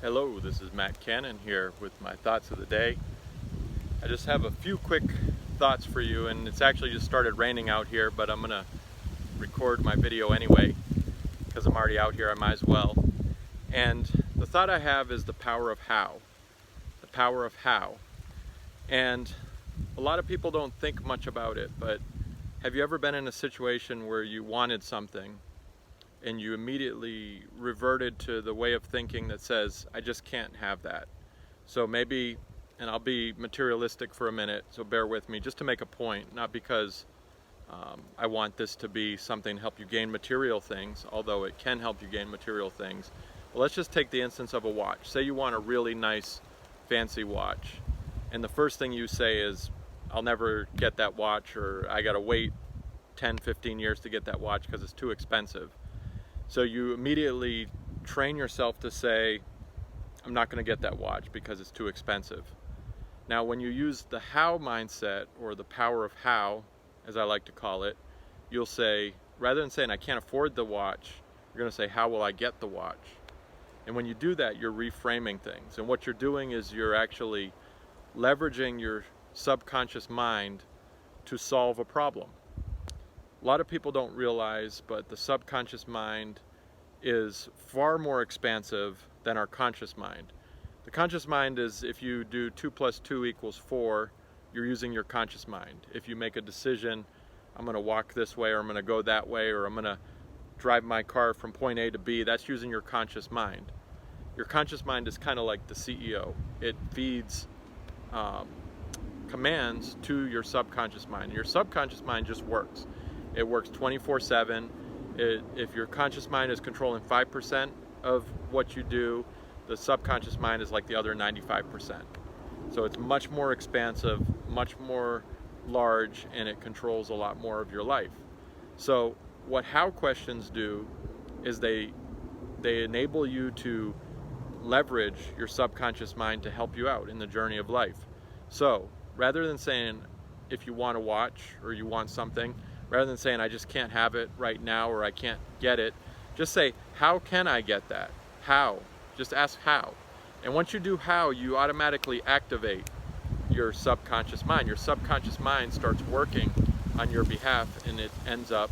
Hello, this is Matt Cannon here with my thoughts of the day. I just have a few quick thoughts for you, and it's actually just started raining out here, but I'm gonna record my video anyway because I'm already out here, I might as well. And the thought I have is the power of how. The power of how. And a lot of people don't think much about it, but have you ever been in a situation where you wanted something and you immediately reverted to the way of thinking that says, I just can't have that? So maybe, and I'll be materialistic for a minute, so bear with me, just to make a point, not because I want this to be something to help you gain material things, although it can help you gain material things. But let's just take the instance of a watch. Say you want a really nice, fancy watch, and the first thing you say is, I'll never get that watch, or I gotta wait 10, 15 years to get that watch because it's too expensive. So you immediately train yourself to say, I'm not going to get that watch because it's too expensive. Now, when you use the how mindset, or the power of how, as I like to call it, you'll say, rather than saying I can't afford the watch, you're going to say, how will I get the watch? And when you do that, you're reframing things. And what you're doing is you're actually leveraging your subconscious mind to solve a problem. A lot of people don't realize, but the subconscious mind is far more expansive than our conscious mind. The conscious mind is, if you do 2 + 2 = 4, you're using your conscious mind. If you make a decision, I'm going to walk this way, or I'm going to go that way, or I'm going to drive my car from point A to B, that's using your conscious mind. Your conscious mind is kind of like the CEO. It feeds commands to your subconscious mind. Your subconscious mind just works. It works 24/7. If your conscious mind is controlling 5% of what you do, the subconscious mind is like the other 95%. So it's much more expansive, much more large, and it controls a lot more of your life. So what how questions do is they enable you to leverage your subconscious mind to help you out in the journey of life. So rather than saying, if you want to watch or you want something, rather than saying I just can't have it right now, or I can't get it, just say, how can I get that? How? Just ask how. And once you do how, you automatically activate your subconscious mind. Your subconscious mind starts working on your behalf, and it ends up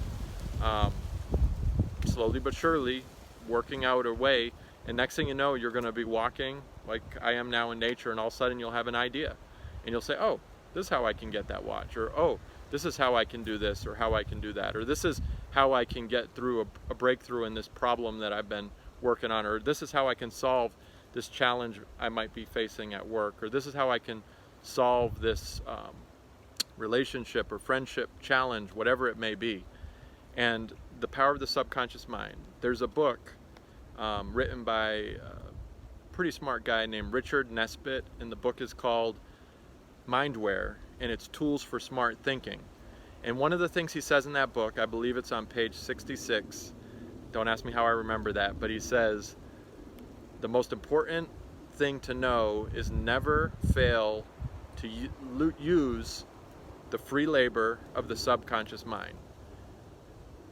slowly but surely working out a way. And next thing you know, you're going to be walking like I am now in nature, and all of a sudden you'll have an idea. And you'll say, oh, this is how I can get that watch, or oh, this is how I can do this, or how I can do that, or this is how I can get through a breakthrough in this problem that I've been working on, or this is how I can solve this challenge I might be facing at work, or this is how I can solve this relationship or friendship challenge, whatever it may be. And the power of the subconscious mind. There's a book written by a pretty smart guy named Richard Nesbitt, and the book is called Mindware, and it's Tools for Smart Thinking. And one of the things he says in that book, I believe it's on page 66, don't ask me how I remember that, but he says, the most important thing to know is never fail to use the free labor of the subconscious mind.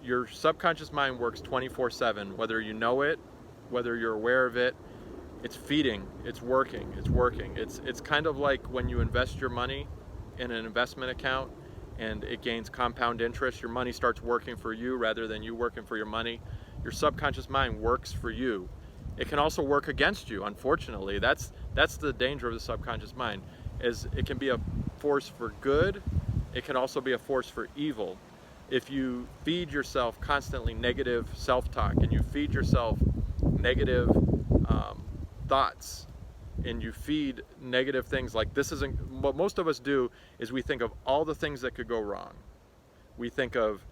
Your subconscious mind works 24/7, whether you know it, whether you're aware of it. It's feeding, it's working, it's working. It's kind of like when you invest your money in an investment account and it gains compound interest. Your money starts working for you rather than you working for your money. Your subconscious mind works for you. It can also work against you, unfortunately. That's the danger of the subconscious mind, is it can be a force for good. It can also be a force for evil. If you feed yourself constantly negative self-talk, and you feed yourself negative thoughts, and you feed negative things like, this isn't, what most of us do is we think of all the things that could go wrong. We think of,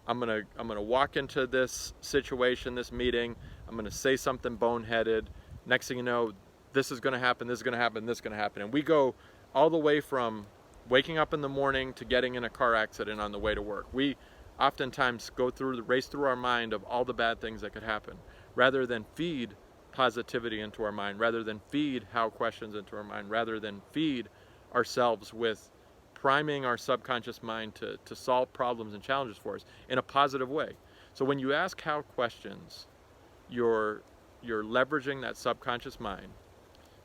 I'm gonna walk into this situation, this meeting, I'm gonna say something boneheaded, next thing you know, this is gonna happen, this is gonna happen, this is gonna happen. And we go all the way from waking up in the morning to getting in a car accident on the way to work. We oftentimes race through our mind of all the bad things that could happen, rather than feed positivity into our mind, rather than feed how questions into our mind, rather than feed ourselves with priming our subconscious mind to solve problems and challenges for us in a positive way. So when you ask how questions, you're you're leveraging that subconscious mind.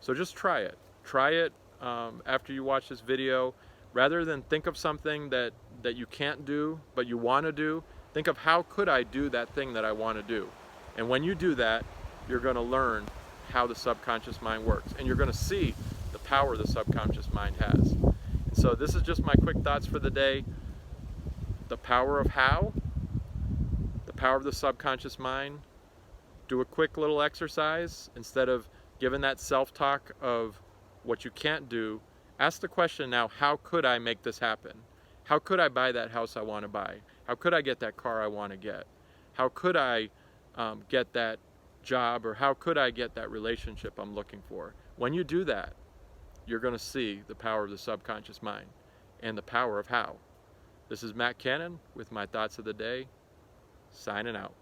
So just try it. Try it after you watch this video. Rather than think of something that you can't do, but you want to do, think of how could I do that thing that I want to do. And when you do that, you're going to learn how the subconscious mind works. And you're going to see the power the subconscious mind has. So this is just my quick thoughts for the day. The power of how, the power of the subconscious mind. Do a quick little exercise. Instead of giving that self-talk of what you can't do, ask the question now, how could I make this happen? How could I buy that house I want to buy? How could I get that car I want to get? How could I get that job, or how could I get that relationship I'm looking for? When you do that, you're going to see the power of the subconscious mind and the power of how. This is Matt Cannon with my thoughts of the day, signing out.